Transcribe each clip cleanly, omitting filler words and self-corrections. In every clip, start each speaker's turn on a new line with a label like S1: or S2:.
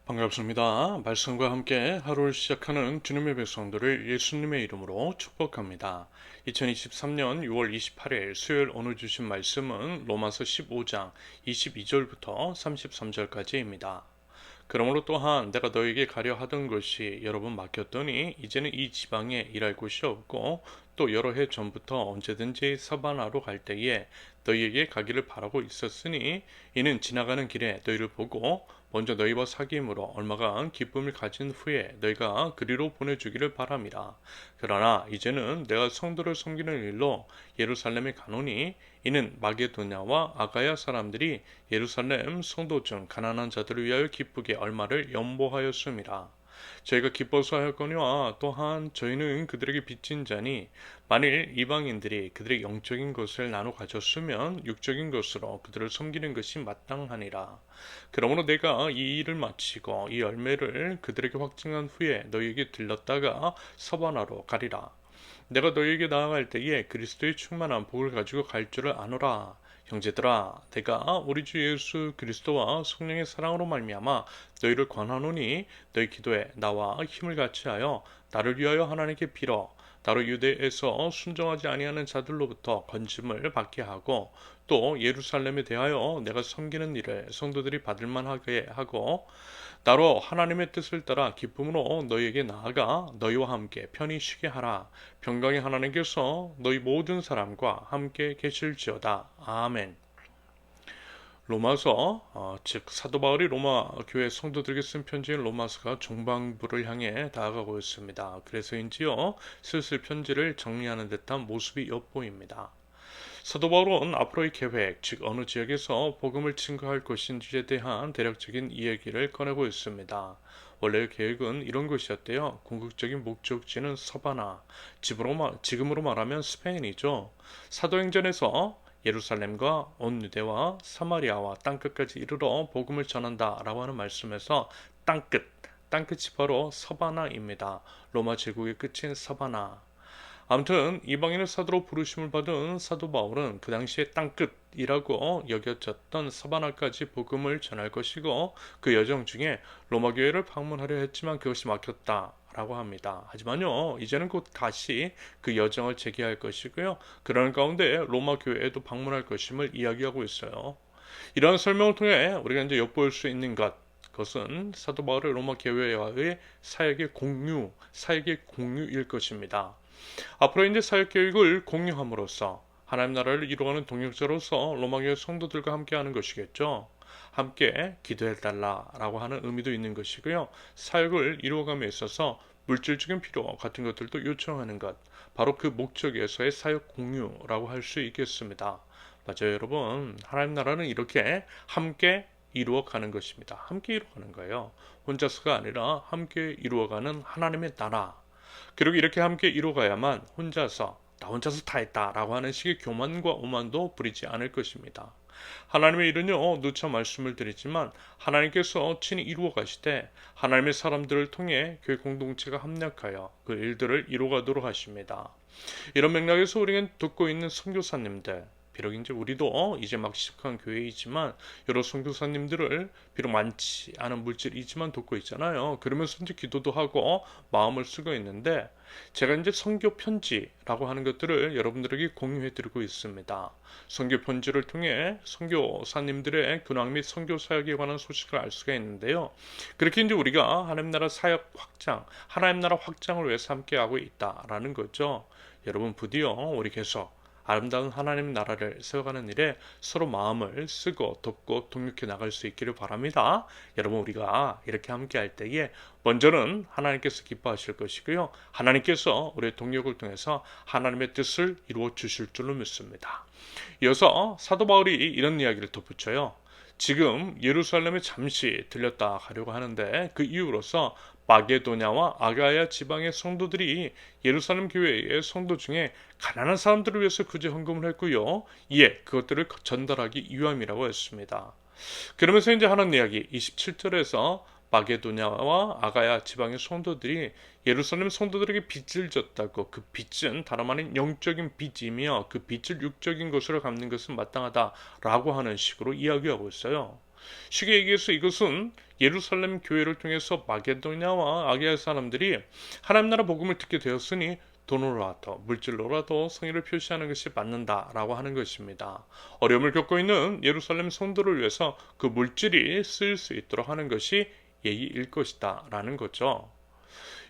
S1: 반갑습니다. 말씀과 함께 하루를 시작하는 주님의 백성들을 예수님의 이름으로 축복합니다. 2023년 6월 28일 수요일 오늘 주신 말씀은 로마서 15장 22절부터 33절까지입니다. 그러므로 또한 내가 너에게 가려 하던 것이 여러 번 막혔더니 이제는 이 지방에 일할 곳이 없고 또 여러 해 전부터 언제든지 서바나로 갈 때에 너희에게 가기를 바라고 있었으니 이는 지나가는 길에 너희를 보고 먼저 너희와 사귐으로 얼마간 기쁨을 가진 후에 너희가 그리로 보내주기를 바람이라. 그러나 이제는 내가 성도를 섬기는 일로 예루살렘에 가노니 이는 마게도냐와 아가야 사람들이 예루살렘 성도 중 가난한 자들을 위하여 기쁘게 얼마를 연보하였음이라. 저희가 기뻐서 하였거니와 또한 저희는 그들에게 빚진 자니 만일 이방인들이 그들의 영적인 것을 나눠 가졌으면 육적인 것으로 그들을 섬기는 것이 마땅하니라. 그러므로 내가 이 일을 마치고 이 열매를 그들에게 확증한 후에 너희에게 들렀다가 서바나로 가리라. 내가 너희에게 나아갈 때에 그리스도의 충만한 복을 가지고 갈 줄을 아노라. 형제들아, 내가 우리 주 예수 그리스도와 성령의 사랑으로 말미암아 너희를 권하노니 너희 기도에 나와 힘을 같이하여 나를 위하여 하나님께 빌어 나로 유대에서 순종하지 아니하는 자들로부터 건짐을 받게 하고 또 예루살렘에 대하여 내가 섬기는 일을 성도들이 받을 만하게 하고 나로 하나님의 뜻을 따라 기쁨으로 너희에게 나아가 너희와 함께 편히 쉬게 하라. 평강의 하나님께서 너희 모든 사람과 함께 계실지어다. 아멘. 로마서, 즉 사도 바울이 로마 교회 성도들에게 쓴 편지인 로마서가 종방부를 향해 다가가고 있습니다. 그래서인지요 슬슬 편지를 정리하는 듯한 모습이 엿보입니다. 사도 바울은 앞으로의 계획, 즉 어느 지역에서 복음을 증거할 것인지에 대한 대략적인 이야기를 꺼내고 있습니다. 원래의 계획은 이런 것이었대요. 궁극적인 목적지는 서바나, 지금으로 말하면 스페인이죠. 사도행전에서 예루살렘과 온 유대와 사마리아와 땅끝까지 이르러 복음을 전한다라고 하는 말씀에서 땅끝이 바로 서바나입니다. 로마 제국의 끝인 서바나. 아무튼 이방인의 사도로 부르심을 받은 사도 바울은 그 당시에 땅끝이라고 여겨졌던 서바나까지 복음을 전할 것이고 그 여정 중에 로마 교회를 방문하려 했지만 그것이 막혔다라고 합니다. 하지만요 이제는 곧 다시 그 여정을 재개할 것이고요. 그러는 가운데 로마 교회에도 방문할 것임을 이야기하고 있어요. 이러한 설명을 통해 우리가 이제 엿볼 수 있는 그것은 사도 바울의 로마 교회와의 사역의 공유일 것입니다. 앞으로 이제 사역 계획을 공유함으로써 하나님 나라를 이루어가는 동역자로서 로마교회 성도들과 함께하는 것이겠죠. 함께 기도해달라라고 하는 의미도 있는 것이고요. 사역을 이루어감에 있어서 물질적인 필요 같은 것들도 요청하는 것, 바로 그 목적에서의 사역 공유라고 할 수 있겠습니다. 맞아요, 여러분. 하나님 나라는 이렇게 함께 이루어가는 것입니다. 함께 이루어가는 거예요. 혼자서가 아니라 함께 이루어가는 하나님의 나라. 그리고 이렇게 함께 이루어가야만 나 혼자서 다 했다라고 하는 식의 교만과 오만도 부리지 않을 것입니다. 하나님의 일은요 누차 말씀을 드리지만 하나님께서 친히 이루어 가시되 하나님의 사람들을 통해 교회 공동체가 합력하여 그 일들을 이루어가도록 하십니다. 이런 맥락에서 우리는 듣고 있는 선교사님들, 비록 이제 우리도 이제 막 시작한 교회이지만 여러 선교사님들을 비록 많지 않은 물질이지만 돕고 있잖아요. 그러면서 이제 기도도 하고 마음을 쓰고 있는데 제가 이제 선교 편지라고 하는 것들을 여러분들에게 공유해 드리고 있습니다. 선교 편지를 통해 선교사님들의 근황 및 선교 사역에 관한 소식을 알 수가 있는데요. 그렇게 이제 우리가 하나님 나라 사역 확장, 하나님 나라 확장을 위해서 함께하고 있다라는 거죠. 여러분 부디어 우리 계속 아름다운 하나님 나라를 세워가는 일에 서로 마음을 쓰고 돕고 동력해 나갈 수 있기를 바랍니다. 여러분 우리가 이렇게 함께 할 때에 먼저는 하나님께서 기뻐하실 것이고요. 하나님께서 우리의 동력을 통해서 하나님의 뜻을 이루어 주실 줄로 믿습니다. 이어서 사도 바울이 이런 이야기를 덧붙여요. 지금 예루살렘에 잠시 들렸다 가려고 하는데 그 이유로서 마게도냐와 아가야 지방의 성도들이 예루살렘 교회의 성도 중에 가난한 사람들을 위해서 구제 헌금을 했고요. 이에 그것들을 전달하기 위함이라고 했습니다. 그러면서 이제 하는 이야기 27절에서 마게도냐와 아가야 지방의 성도들이 예루살렘 성도들에게 빚을 졌다고, 그 빚은 다름 아닌 영적인 빚이며 그 빚을 육적인 것으로 갚는 것은 마땅하다라고 하는 식으로 이야기하고 있어요. 쉽게 얘기해서 이것은 예루살렘 교회를 통해서 마게도냐와 아가야 사람들이 하나님 나라 복음을 듣게 되었으니 돈으로라도 물질로라도 성의를 표시하는 것이 맞는다라고 하는 것입니다. 어려움을 겪고 있는 예루살렘 성도를 위해서 그 물질이 쓰일 수 있도록 하는 것이 예의일 것이다 라는 거죠.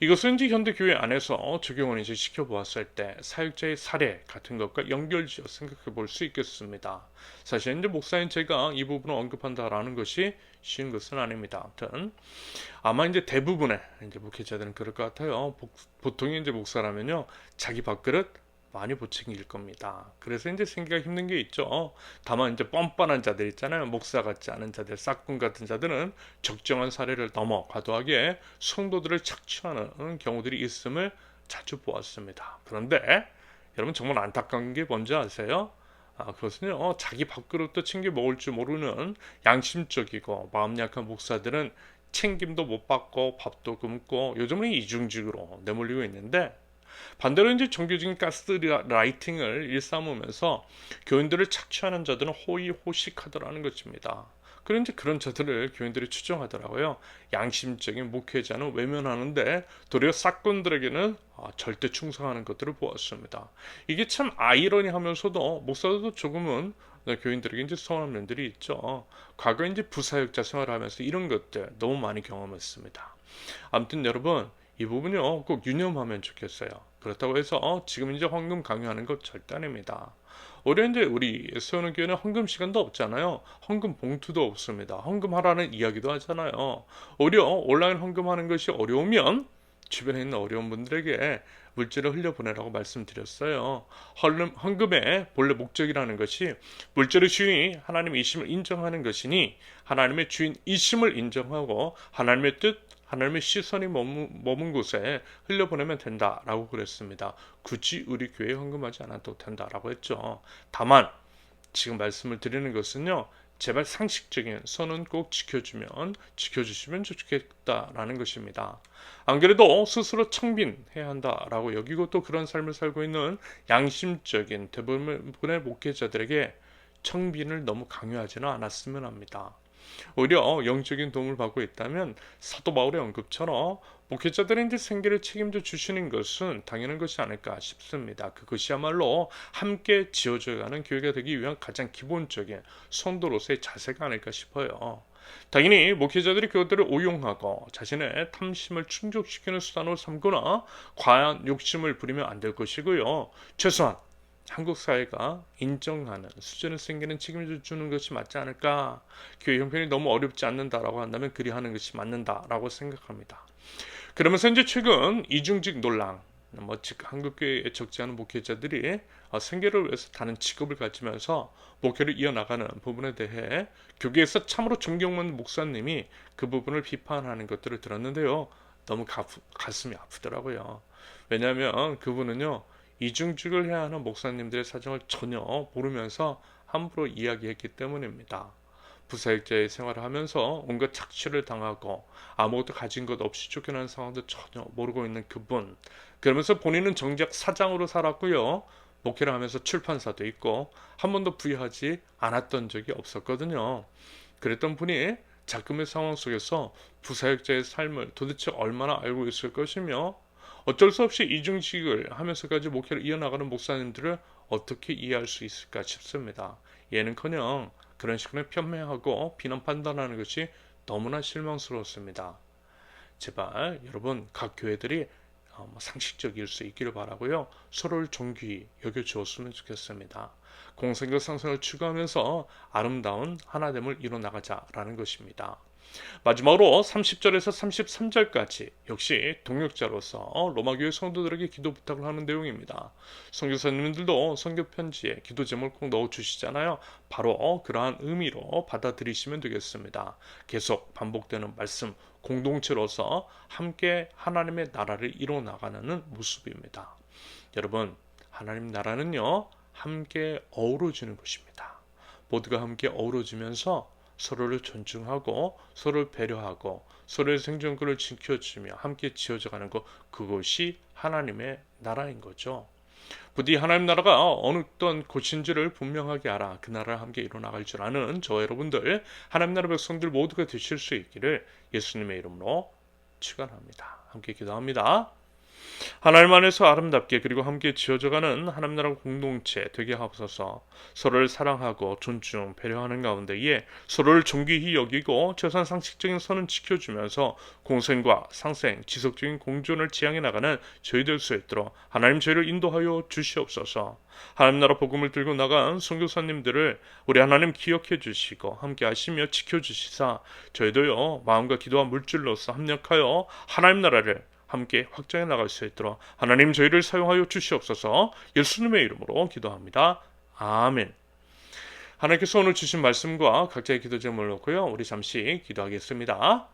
S1: 이것은 이제 현대 교회 안에서 적용을 이제 시켜보았을 때 사역자의 사례 같은 것과 연결지어 생각해 볼 수 있겠습니다. 사실 이제 목사인 제가 이 부분을 언급한다라는 것이 쉬운 것은 아닙니다. 아무튼 아마 이제 대부분의 이제 목회자들은 그럴 것 같아요. 보통 이제 목사라면요, 자기 밥그릇 많이 못 챙길 겁니다. 그래서 이제 생기가 힘든 게 있죠. 다만 이제 뻔뻔한 자들 있잖아요. 목사 같지 않은 자들, 싹군 같은 자들은 적정한 사례를 넘어 과도하게 성도들을 착취하는 경우들이 있음을 자주 보았습니다. 그런데 여러분 정말 안타까운 게 뭔지 아세요? 그것은요, 자기 밥그릇도 챙겨 먹을 줄 모르는 양심적이고 마음 약한 목사들은 챙김도 못 받고 밥도 굶고 요즘은 이중직으로 내몰리고 있는데, 반대로 이제 정교적인 가스라이팅을 일삼으면서 교인들을 착취하는 자들은 호의호식하더라는 것입니다. 그런데 그런 자들을 교인들이 추정하더라고요. 양심적인 목회자는 외면하는데 도리어 싹군들에게는 절대 충성하는 것들을 보았습니다. 이게 참 아이러니하면서도 목사들도 조금은 교인들에게 이제 서운한 면들이 있죠. 과거 이제 부사역자 생활하면서 이런 것들 너무 많이 경험했습니다. 아무튼 여러분, 이 부분요 꼭 유념하면 좋겠어요. 그렇다고 해서 지금 이제 헌금 강요하는 것 절대 아닙니다. 오히려 이제 우리 세우는 교회는 헌금 시간도 없잖아요. 헌금 봉투도 없습니다. 헌금하라는 이야기도 하잖아요. 오히려 온라인 헌금하는 것이 어려우면 주변에 있는 어려운 분들에게 물질을 흘려보내라고 말씀드렸어요. 헌금의 본래 목적이라는 것이 물질의 주인이 하나님이심을 인정하는 것이니 하나님의 주인이심을 인정하고 하나님의 뜻, 하나님의 시선이 머문 곳에 흘려보내면 된다라고 그랬습니다. 굳이 우리 교회에 헌금하지 않아도 된다라고 했죠. 다만 지금 말씀을 드리는 것은요, 제발 상식적인 선은 꼭 지켜주시면 좋겠다라는 것입니다. 안 그래도 스스로 청빈해야 한다라고 여기고 또 그런 삶을 살고 있는 양심적인 대부분의 목회자들에게 청빈을 너무 강요하지는 않았으면 합니다. 오히려 영적인 도움을 받고 있다면 사도 바울의 언급처럼 목회자들의 이제 생계를 책임져 주시는 것은 당연한 것이 아닐까 싶습니다. 그것이야말로 함께 지어져가는 교회가 되기 위한 가장 기본적인 성도로서의 자세가 아닐까 싶어요. 당연히 목회자들이 그것들을 오용하고 자신의 탐심을 충족시키는 수단으로 삼거나 과한 욕심을 부리면 안 될 것이고요. 최소한 한국 사회가 인정하는 수준의 생계는 책임져 주는 것이 맞지 않을까? 교회 형편이 너무 어렵지 않는다라고 한다면 그리 하는 것이 맞는다라고 생각합니다. 그러면서 이제 최근 이중직 논란, 즉 한국교회에 적지 않은 목회자들이 생계를 위해서 다른 직업을 가지면서 목회를 이어나가는 부분에 대해 교계에서 참으로 존경받는 목사님이 그 부분을 비판하는 것들을 들었는데요. 너무 가슴이 아프더라고요. 왜냐하면 그분은요, 이중직을 해야 하는 목사님들의 사정을 전혀 모르면서 함부로 이야기했기 때문입니다. 부사역자의 생활을 하면서 온갖 착취를 당하고 아무것도 가진 것 없이 쫓겨나는 상황도 전혀 모르고 있는 그분. 그러면서 본인은 정작 사장으로 살았고요. 목회를 하면서 출판사도 있고 한 번도 부유하지 않았던 적이 없었거든요. 그랬던 분이 자금의 상황 속에서 부사역자의 삶을 도대체 얼마나 알고 있을 것이며 어쩔 수 없이 이중직을 하면서까지 목회를 이어나가는 목사님들을 어떻게 이해할 수 있을까 싶습니다. 얘는커녕 그런 식으로 편매하고 비난 판단하는 것이 너무나 실망스러웠습니다. 제발 여러분 각 교회들이 상식적일 수 있기를 바라고요. 서로를 존귀히 여겨주었으면 좋겠습니다. 공생과 상생을 추구하면서 아름다운 하나됨을 이뤄나가자라는 것입니다. 마지막으로 30절에서 33절까지 역시 동역자로서 로마교회 성도들에게 기도 부탁을 하는 내용입니다. 선교사님들도 선교 편지에 기도 제목을 꼭 넣어주시잖아요. 바로 그러한 의미로 받아들이시면 되겠습니다. 계속 반복되는 말씀, 공동체로서 함께 하나님의 나라를 이뤄나가는 모습입니다. 여러분, 하나님 나라는요, 함께 어우러지는 것입니다. 모두가 함께 어우러지면서 서로를 존중하고 서로를 배려하고 서로의 생존권을 지켜주며 함께 지어져가는 것, 그것이 하나님의 나라인 거죠. 부디 하나님 나라가 어느 어떤 곳인지를 분명하게 알아 그 나라를 함께 이뤄나갈 줄 아는 저 여러분들, 하나님 나라 백성들 모두가 되실 수 있기를 예수님의 이름으로 축원합니다. 함께 기도합니다. 하나님 안에서 아름답게 그리고 함께 지어져가는 하나님 나라 공동체 되게 하옵소서. 서로를 사랑하고 존중, 배려하는 가운데에 서로를 존귀히 여기고 최소한 상식적인 선은 지켜주면서 공생과 상생, 지속적인 공존을 지향해 나가는 저희 될 수 있도록 하나님 저희를 인도하여 주시옵소서. 하나님 나라 복음을 들고 나간 선교사님들을 우리 하나님 기억해 주시고 함께 하시며 지켜주시사 저희도요 마음과 기도와 물질로서 합력하여 하나님 나라를 함께 확장해 나갈 수 있도록 하나님 저희를 사용하여 주시옵소서. 예수님의 이름으로 기도합니다. 아멘. 하나님께서 오늘 주신 말씀과 각자의 기도 제목을 놓고요, 우리 잠시 기도하겠습니다.